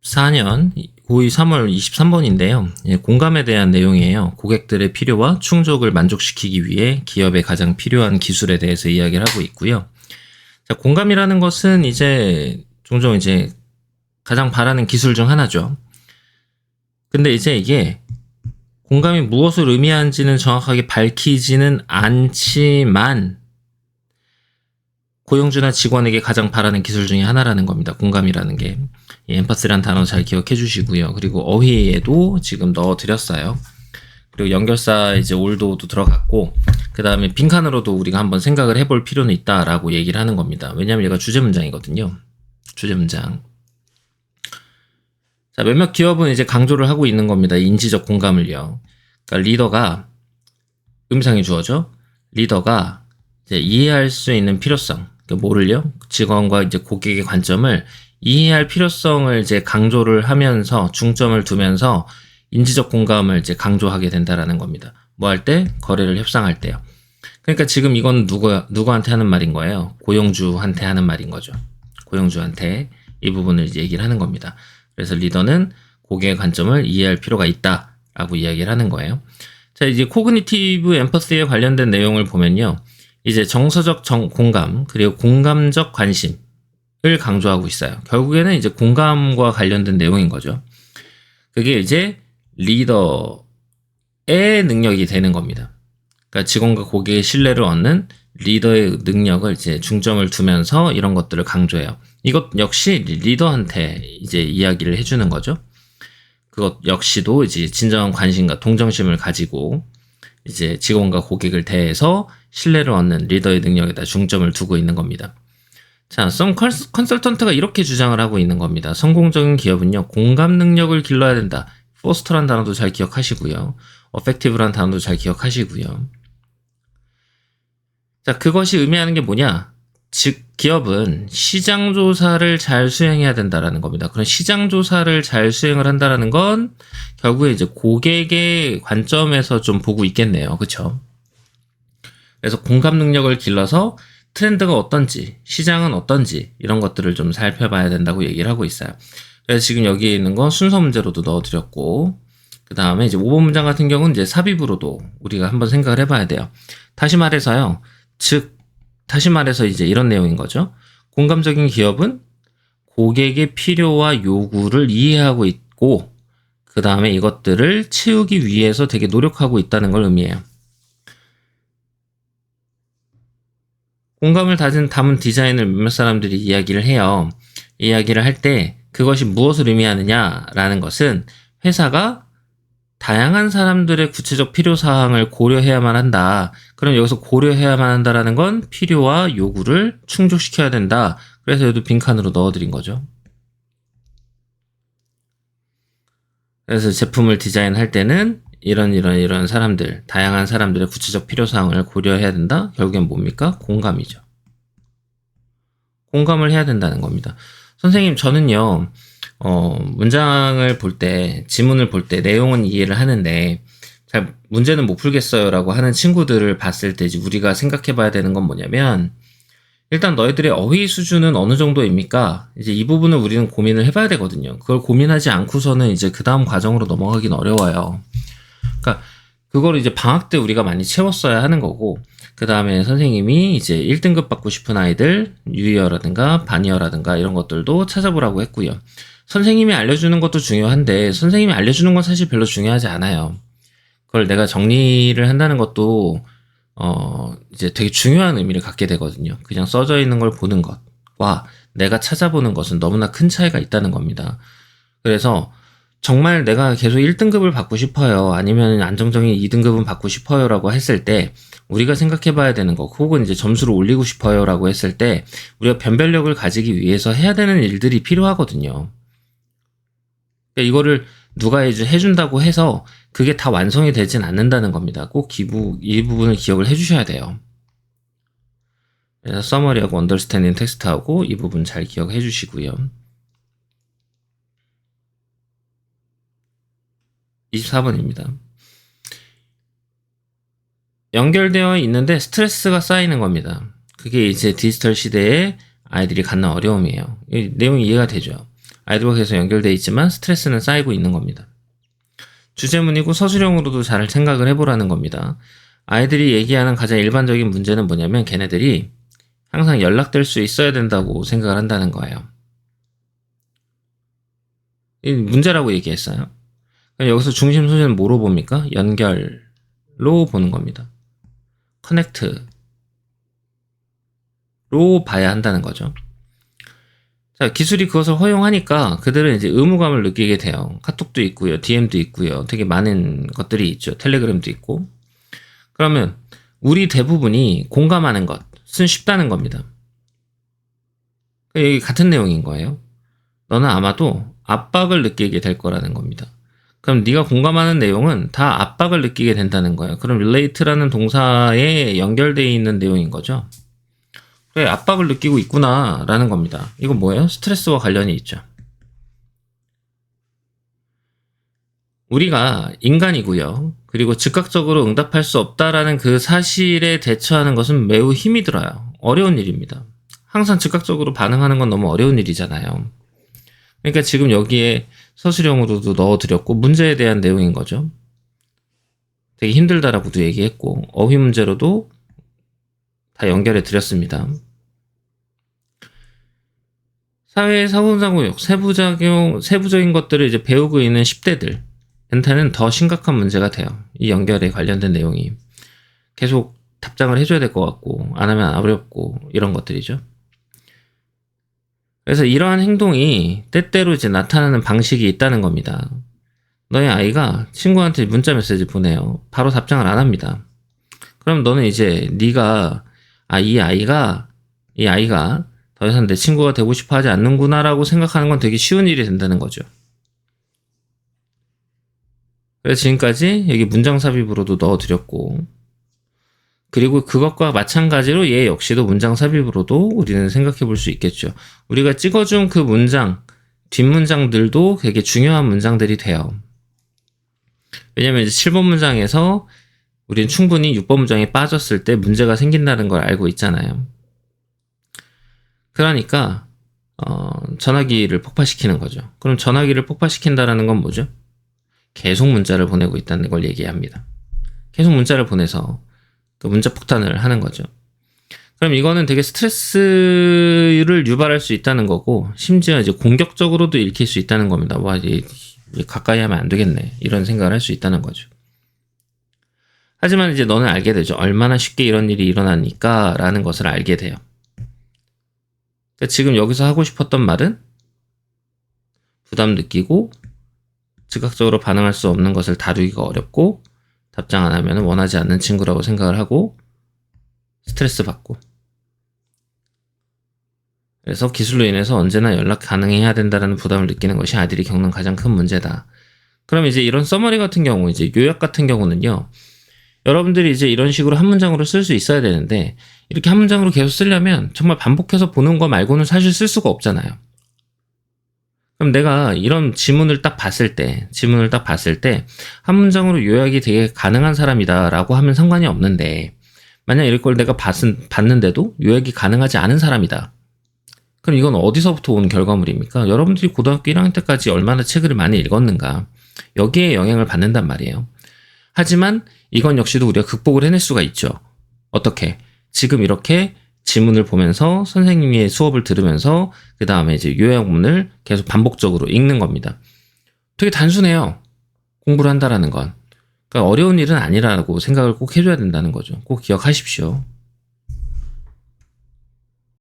2024년 5일 3월 23번인데요. 공감에 대한 내용이에요. 고객들의 필요와 충족을 만족시키기 위해 기업에 가장 필요한 기술에 대해서 이야기를 하고 있고요. 자, 공감이라는 것은 종종 가장 바라는 기술 중 하나죠. 근데 이게 공감이 무엇을 의미하는지는 정확하게 밝히지는 않지만 고용주나 직원에게 가장 바라는 기술 중에 하나라는 겁니다. 공감이라는 게. 엠파시라는 단어 잘 기억해 주시고요. 그리고 어휘에도 지금 넣어드렸어요. 그리고 연결사 올도도 들어갔고, 그 다음에 빈칸으로도 우리가 한번 생각을 해볼 필요는 있다라고 얘기를 하는 겁니다. 왜냐하면 얘가 주제문장이거든요. 주제문장. 자, 몇몇 기업은 강조를 하고 있는 겁니다. 인지적 공감을요. 그러니까 리더가, 음성이 주어져. 리더가 이해할 수 있는 필요성. 그러니까 뭐를요? 직원과 고객의 관점을 이해할 필요성을 강조를 하면서 중점을 두면서 인지적 공감을 강조하게 된다라는 겁니다. 뭐 할 때? 거래를 협상할 때요. 그러니까 지금 이건 누구한테 하는 말인 거예요? 고용주한테 하는 말인 거죠. 고용주한테 이 부분을 얘기를 하는 겁니다. 그래서 리더는 고객의 관점을 이해할 필요가 있다라고 이야기를 하는 거예요. 자, 코그니티브 엠퍼시에 관련된 내용을 보면요. 정서적 공감, 그리고 공감적 관심을 강조하고 있어요. 결국에는 공감과 관련된 내용인 거죠. 그게 리더의 능력이 되는 겁니다. 그러니까 직원과 고객의 신뢰를 얻는 리더의 능력을 중점을 두면서 이런 것들을 강조해요. 이것 역시 리더한테 이야기를 해주는 거죠. 그것 역시도 진정한 관심과 동정심을 가지고 직원과 고객을 대해서 신뢰를 얻는 리더의 능력에다 중점을 두고 있는 겁니다. 자, 썸 컨설턴트가 이렇게 주장을 하고 있는 겁니다. 성공적인 기업은요, 공감 능력을 길러야 된다. 포스터란 단어도 잘 기억하시고요. 어펙티브란 단어도 잘 기억하시고요. 자, 그것이 의미하는 게 뭐냐? 즉, 기업은 시장조사를 잘 수행해야 된다라는 겁니다. 그런 시장조사를 잘 수행을 한다라는 건 결국에 고객의 관점에서 좀 보고 있겠네요. 그쵸? 그래서 공감 능력을 길러서 트렌드가 어떤지, 시장은 어떤지 이런 것들을 좀 살펴봐야 된다고 얘기를 하고 있어요. 그래서 지금 여기에 있는 건 순서 문제로도 넣어드렸고, 그 다음에 5번 문장 같은 경우는 삽입으로도 우리가 한번 생각을 해봐야 돼요. 다시 말해서 이런 내용인 거죠. 공감적인 기업은 고객의 필요와 요구를 이해하고 있고, 그 다음에 이것들을 채우기 위해서 되게 노력하고 있다는 걸 의미해요. 공감을 담은 디자인을 몇몇 사람들이 이야기를 해요. 이야기를 할 때 그것이 무엇을 의미하느냐라는 것은 회사가 다양한 사람들의 구체적 필요사항을 고려해야만 한다. 그럼 여기서 고려해야만 한다라는 건 필요와 요구를 충족시켜야 된다. 그래서 여기도 빈칸으로 넣어드린 거죠. 그래서 제품을 디자인할 때는 이런 사람들, 다양한 사람들의 구체적 필요사항을 고려해야 된다. 결국엔 뭡니까? 공감이죠. 공감을 해야 된다는 겁니다. 선생님, 저는요, 문장을 볼 때, 지문을 볼 때 내용은 이해를 하는데 잘 문제는 못 풀겠어요 라고 하는 친구들을 봤을 때 우리가 생각해 봐야 되는 건 뭐냐면, 일단 너희들의 어휘 수준은 어느 정도입니까? 이 부분을 우리는 고민을 해봐야 되거든요. 그걸 고민하지 않고서는 그 다음 과정으로 넘어가긴 어려워요. 그러니까 그걸 방학 때 우리가 많이 채웠어야 하는 거고, 그 다음에 선생님이 1등급 받고 싶은 아이들, 유이어라든가 반이어라든가 이런 것들도 찾아보라고 했고요. 선생님이 알려주는 것도 중요한데 선생님이 알려주는 건 사실 별로 중요하지 않아요. 그걸 내가 정리를 한다는 것도 되게 중요한 의미를 갖게 되거든요. 그냥 써져 있는 걸 보는 것과 내가 찾아보는 것은 너무나 큰 차이가 있다는 겁니다. 그래서 정말 내가 계속 1등급을 받고 싶어요. 아니면 안정적인 2등급은 받고 싶어요. 라고 했을 때 우리가 생각해 봐야 되는 거, 혹은 점수를 올리고 싶어요. 라고 했을 때 우리가 변별력을 가지기 위해서 해야 되는 일들이 필요하거든요. 그러니까 이거를 누가 해준다고 해서 그게 다 완성이 되진 않는다는 겁니다. 꼭 이 부분을 기억을 해주셔야 돼요. 그래서 서머리하고 언더스탠딩 텍스트하고 이 부분 잘 기억해 주시고요. 24번입니다. 연결되어 있는데 스트레스가 쌓이는 겁니다. 그게 디지털 시대에 아이들이 갖는 어려움이에요. 내용이 이해가 되죠. 아이들과 계속 연결되어 있지만 스트레스는 쌓이고 있는 겁니다. 주제문이고 서술형으로도 잘 생각을 해보라는 겁니다. 아이들이 얘기하는 가장 일반적인 문제는 뭐냐면 걔네들이 항상 연락될 수 있어야 된다고 생각을 한다는 거예요. 이 문제라고 얘기했어요. 여기서 중심 소재는 뭐로 봅니까? 연결로 보는 겁니다. 커넥트로 봐야 한다는 거죠. 자, 기술이 그것을 허용하니까 그들은 이제 의무감을 느끼게 돼요. 카톡도 있고요, DM도 있고요, 되게 많은 것들이 있죠. 텔레그램도 있고. 그러면 우리 대부분이 공감하는 것은 쉽다는 겁니다. 여기 같은 내용인 거예요. 너는 아마도 압박을 느끼게 될 거라는 겁니다. 그럼 네가 공감하는 내용은 다 압박을 느끼게 된다는 거예요. 그럼 relate라는 동사에 연결되어 있는 내용인 거죠. 그래, 압박을 느끼고 있구나 라는 겁니다. 이건 뭐예요? 스트레스와 관련이 있죠. 우리가 인간이고요. 그리고 즉각적으로 응답할 수 없다라는 그 사실에 대처하는 것은 매우 힘이 들어요. 어려운 일입니다. 항상 즉각적으로 반응하는 건 너무 어려운 일이잖아요. 그러니까 지금 여기에 서술형으로도 넣어드렸고 문제에 대한 내용인 거죠. 되게 힘들다라고도 얘기했고 어휘 문제로도 다 연결해 드렸습니다. 사회의 사고상고역, 세부적인 것들을 이제 배우고 있는 10대들한테는 더 심각한 문제가 돼요. 이 연결에 관련된 내용이. 계속 답장을 해줘야 될 것 같고 안 하면 어렵고 이런 것들이죠. 그래서 이러한 행동이 때때로 이제 나타나는 방식이 있다는 겁니다. 너의 아이가 친구한테 문자 메시지 보내요. 바로 답장을 안 합니다. 그럼 너는 이제 네가 이 아이가 더 이상 내 친구가 되고 싶어 하지 않는구나 라고 생각하는 건 되게 쉬운 일이 된다는 거죠. 그래서 지금까지 여기 문장 삽입으로도 넣어드렸고 그리고 그것과 마찬가지로 얘 역시도 문장 삽입으로도 우리는 생각해 볼 수 있겠죠. 우리가 찍어준 그 문장, 뒷문장들도 되게 중요한 문장들이 돼요. 왜냐면 이제 7번 문장에서 우리는 충분히 6번 문장에 빠졌을 때 문제가 생긴다는 걸 알고 있잖아요. 그러니까 전화기를 폭파시키는 거죠. 그럼 전화기를 폭파시킨다라는 건 뭐죠? 계속 문자를 보내고 있다는 걸 얘기합니다. 계속 문자를 보내서 그 문자 폭탄을 하는 거죠. 그럼 이거는 되게 스트레스를 유발할 수 있다는 거고 심지어 이제 공격적으로도 읽힐 수 있다는 겁니다. 와, 가까이 하면 안 되겠네. 이런 생각을 할 수 있다는 거죠. 하지만 이제 너는 알게 되죠. 얼마나 쉽게 이런 일이 일어나니까 라는 것을 알게 돼요. 그러니까 지금 여기서 하고 싶었던 말은 부담 느끼고 즉각적으로 반응할 수 없는 것을 다루기가 어렵고 답장 안 하면 원하지 않는 친구라고 생각을 하고 스트레스 받고 그래서 기술로 인해서 언제나 연락 가능해야 된다는 부담을 느끼는 것이 아이들이 겪는 가장 큰 문제다. 그럼 이제 이런 서머리 같은 경우, 이제 요약 같은 경우는요. 여러분들이 이제 이런 식으로 한 문장으로 쓸 수 있어야 되는데 이렇게 한 문장으로 계속 쓰려면 정말 반복해서 보는 거 말고는 사실 쓸 수가 없잖아요. 그럼 내가 이런 지문을 딱 봤을 때 한 문장으로 요약이 되게 가능한 사람이다 라고 하면 상관이 없는데 만약 이럴 걸 내가 봤는데도 요약이 가능하지 않은 사람이다. 그럼 이건 어디서부터 온 결과물입니까? 여러분들이 고등학교 1학년 때까지 얼마나 책을 많이 읽었는가 여기에 영향을 받는단 말이에요. 하지만 이건 역시도 우리가 극복을 해낼 수가 있죠. 어떻게? 지금 이렇게 지문을 보면서 선생님의 수업을 들으면서 그 다음에 이제 요약문을 계속 반복적으로 읽는 겁니다. 되게 단순해요. 공부를 한다라는 건. 그러니까 어려운 일은 아니라고 생각을 꼭 해줘야 된다는 거죠. 꼭 기억하십시오.